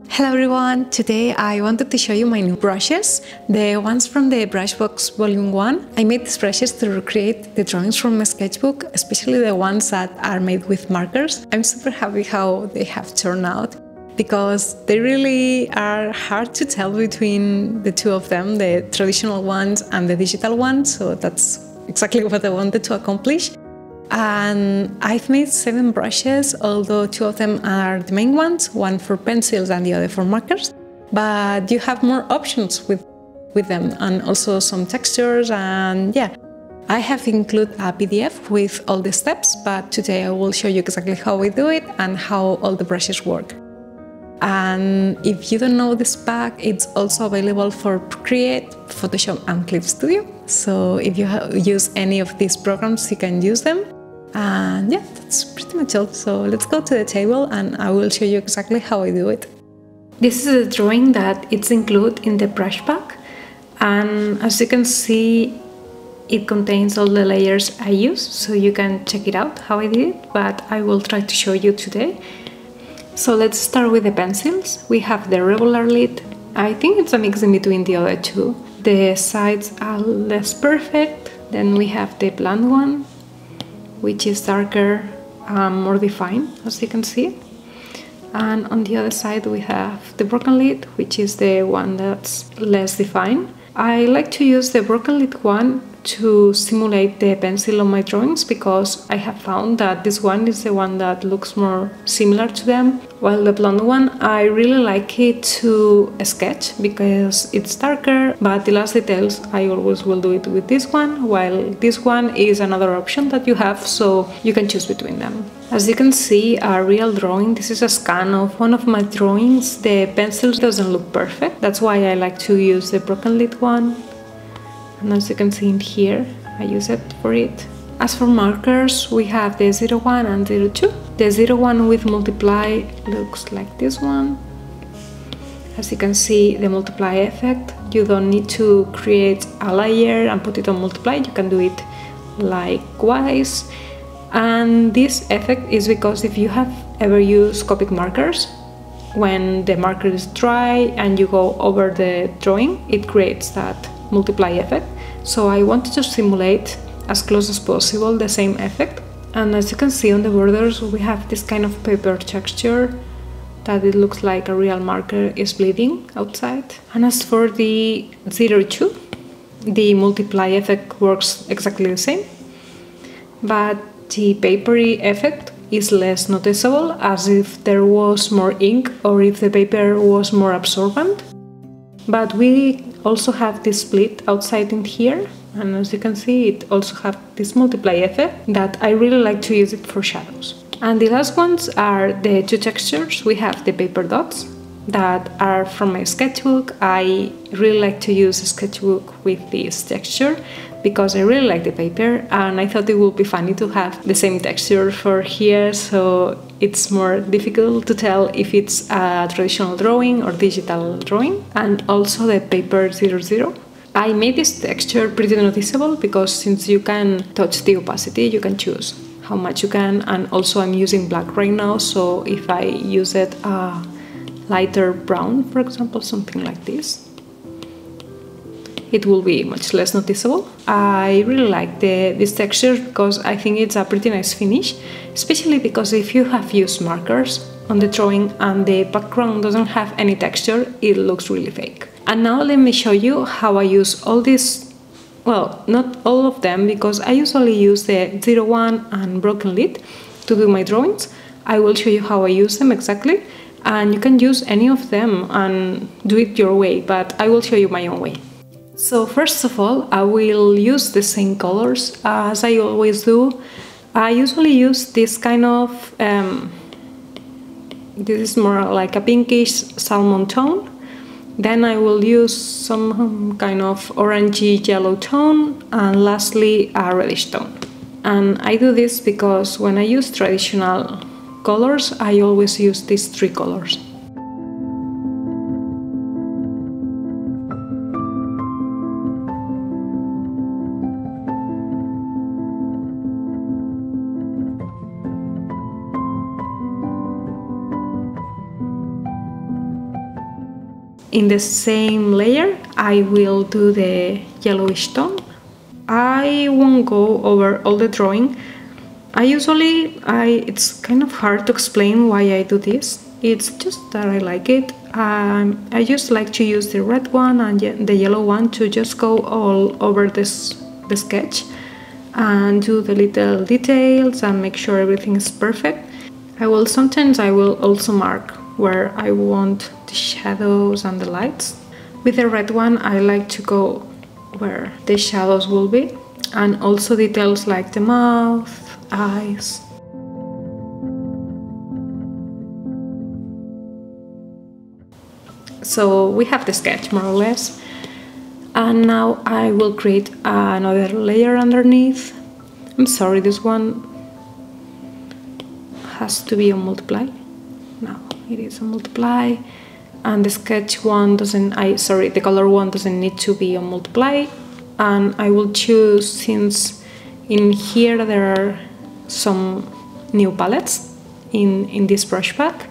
Hello everyone! Today I wanted to show you my new brushes, the ones from the Brush Box Vol.1. I made these brushes to recreate the drawings from my sketchbook, especially the ones that are made with markers. I'm super happy how they have turned out because they really are hard to tell between the two of them, the traditional ones and the digital ones, so that's exactly what I wanted to accomplish. And I've made 7 brushes, although 2 of them are the main ones, one for pencils and the other for markers. But you have more options with them, and also some textures, and yeah. I have included a PDF with all the steps, but today I will show you exactly how we do it and how all the brushes work. And if you don't know this pack, it's also available for Procreate, Photoshop and Clip Studio. So if you use any of these programs, you can use them. And yeah, that's pretty much all. So let's go to the table and I will show you exactly how I do it. This is a drawing that it's included in the brush pack. And as you can see, it contains all the layers I use. So you can check it out how I did it, but I will try to show you today. So let's start with the pencils. We have the regular lid. I think it's a mix in between the other two. The sides are less perfect. Then we have the blunt one, which is darker and more defined, as you can see. And on the other side we have the broken lid, which is the one that's less defined. I like to use the broken lid one to simulate the pencil on my drawings because I have found that this one is the one that looks more similar to them, while the blonde one I really like it to sketch because it's darker, but the last details I always will do it with this one, while this one is another option that you have, so you can choose between them. As you can see, a real drawing, this is a scan of one of my drawings. The pencil doesn't look perfect, that's why I like to use the broken lid one. And as you can see in here, I use it for it. As for markers, we have the 01 and 02. The 01 with multiply looks like this one. As you can see, the multiply effect, you don't need to create a layer and put it on multiply, you can do it likewise. And this effect is because if you have ever used Copic markers, when the marker is dry and you go over the drawing, it creates that multiply effect. So I wanted to simulate as close as possible the same effect. And as you can see on the borders, we have this kind of paper texture that it looks like a real marker is bleeding outside. And as for the 02, the multiply effect works exactly the same, but the papery effect is less noticeable, as if there was more ink or if the paper was more absorbent. But we also have this split outside in here, and as you can see, it also have this multiply effect that I really like to use it for shadows. And the last ones are the 2 textures. We have the paper dots that are from my sketchbook. I really like to use a sketchbook with this texture because I really like the paper, and I thought it would be funny to have the same texture for here, so it's more difficult to tell if it's a traditional drawing or digital drawing. And also the paper 00. I made this texture pretty noticeable because since you can touch the opacity, you can choose how much you can, and also I'm using black right now, so if I use it lighter brown, for example, something like this, it will be much less noticeable. I really like this texture because I think it's a pretty nice finish, especially because if you have used markers on the drawing and the background doesn't have any texture, it looks really fake. And now let me show you how I use all these, well, not all of them, because I usually use the 01 and broken lid to do my drawings. I will show you how I use them exactly, and you can use any of them and do it your way, but I will show you my own way. So first of all, I will use the same colors as I always do. I usually use this kind of, this is more like a pinkish salmon tone. Then I will use some kind of orangey yellow tone, and lastly a reddish tone. And I do this because when I use traditional colors, I always use these 3 colors. in the same layer I will do the yellowish tone. I won't go over all the drawing. It's kind of hard to explain why I do this. It's just that I like it. I just like to use the red one and the yellow one to just go all over the sketch and do the little details and make sure everything is perfect. Sometimes I will also mark where I want the shadows and the lights. With the red one I like to go where the shadows will be, and also details like the mouth, eyes. So we have the sketch more or less, and now I will create another layer underneath. I'm sorry, this one has to be a multiply. No, it is a multiply, and the sketch one the color one doesn't need to be a multiply. And I will choose, since in here there are some new palettes in this brush pack,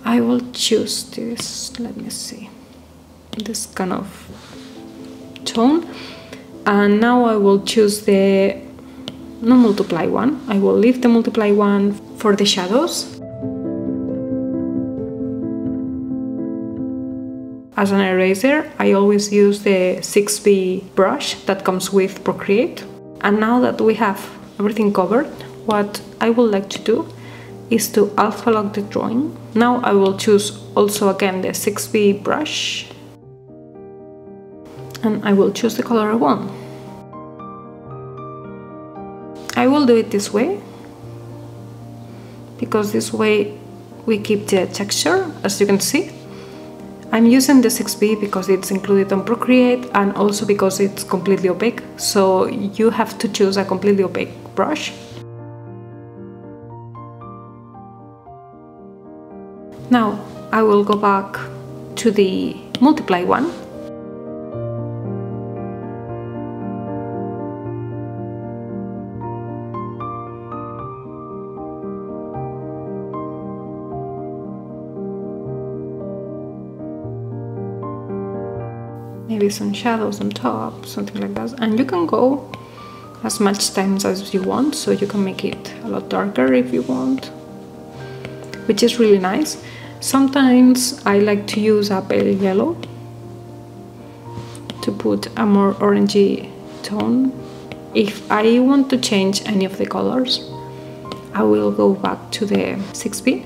I will choose this, let me see, this kind of tone. And now I will choose the no multiply one. I will leave the multiply one for the shadows. As an eraser, I always use the 6B brush that comes with Procreate. And now that we have everything covered, what I would like to do is to alpha lock the drawing. Now I will choose also again the 6B brush, and I will choose the color I want. I will do it this way, because this way we keep the texture, as you can see. I'm using the 6B because it's included on Procreate, and also because it's completely opaque, so you have to choose a completely opaque brush. Now I will go back to the multiply one. Maybe some shadows on top, something like that. And you can go as much times as you want, so you can make it a lot darker if you want, which is really nice. Sometimes I like to use a pale yellow to put a more orangey tone. If I want to change any of the colors, I will go back to the 6B.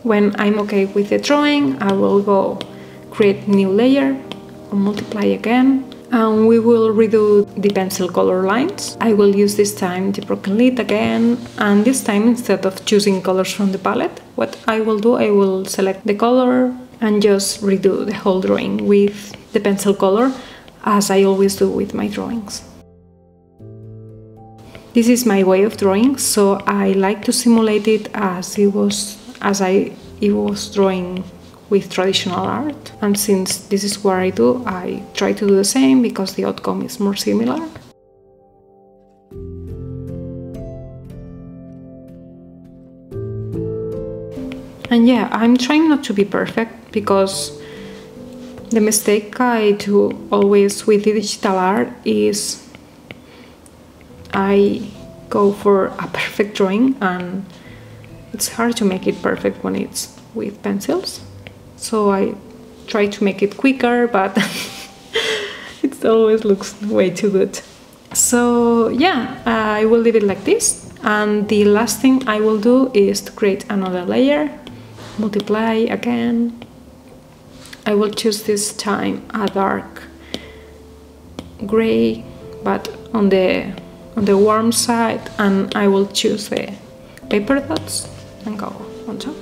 When I'm okay with the drawing, I will go create new layer, multiply again, and we will redo the pencil color lines. I will use this time the broken lid again, and this time instead of choosing colors from the palette, what I will do, I will select the color and just redo the whole drawing with the pencil color, as I always do with my drawings. This is my way of drawing, so I like to simulate it as it was drawing with traditional art, and since this is what I do, I try to do the same because the outcome is more similar. And yeah, I'm trying not to be perfect, because the mistake I do always with digital art is I go for a perfect drawing, and it's hard to make it perfect when it's with pencils. So I try to make it quicker, but it always looks way too good. So yeah, I will leave it like this. And the last thing I will do is to create another layer, multiply again. I will choose this time a dark gray, but on the warm side, and I will choose the paper dots and go on top.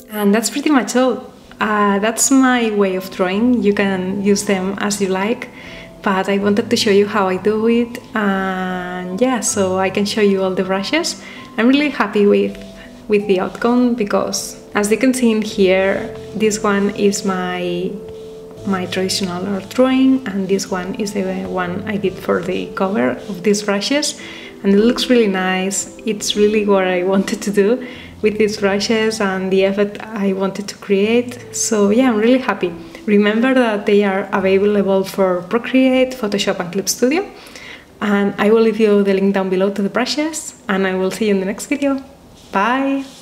And that's pretty much all. That's my way of drawing. You can use them as you like, but I wanted to show you how I do it, and yeah, so I can show you all the brushes. I'm really happy with the outcome, because as you can see in here, this one is my traditional art drawing, and this one is the one I did for the cover of these brushes. and it looks really nice. It's really what I wanted to do with these brushes and the effect I wanted to create. So yeah, I'm really happy. Remember that they are available for Procreate, Photoshop and Clip Studio. And I will leave you the link down below to the brushes, and I will see you in the next video. Bye!